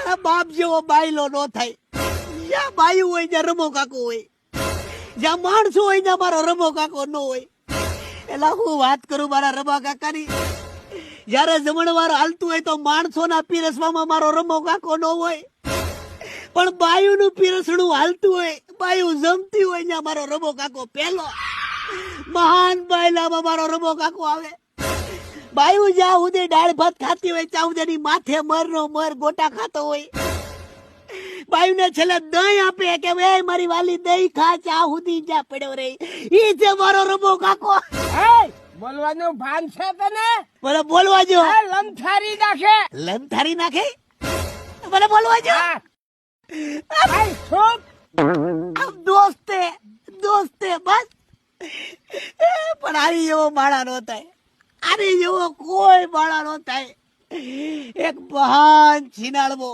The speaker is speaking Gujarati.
મારા બાપ જેવો બાયલો નો થાય. જ્યાં બાયું હોય ત્યાં રમો કાકો હોય, જ્યાં માણસો હોય ત્યાં મારો રમો કાકો ન હોય. એટલે હું વાત કરું મારા રમા કાકાની. જયારે જમણવાર હાલતું હોય તો માણસોના પીરસવામાં મારો રમો કાકો ન હોય, પણ બાયું નું પીરસણું હાલતું હોય, બાયું જમતી હોય ત્યાં મારો રમો કાકો પેલો. મહાન બાયલામાં મારો રમો કાકો આવે. બાયું જ્યાં સુધી દાળ ભાત ખાતી હોય ત્યાં સુધી એની માથે મરનો મર ગોટા ખાતો હોય. બાયું ને છેલ્લે દહીં આપે કે એ મારી વાલી દહીં ખા, ચા સુધી જ્યાં પડ્યો રહી. ઈ છે મારો રમો કાકો. બોલવાનું ભાન છે તને? મને બોલવા જો. લંથારી નાખે. લંથારી નાખે? મને બોલવા જો. દોસ્તે દોસ્તે બસ. પણ આરી જેવો માળા નો થાય, આરી જેવો કોઈ માળા નો થાય. એક મહાન છીનાળવો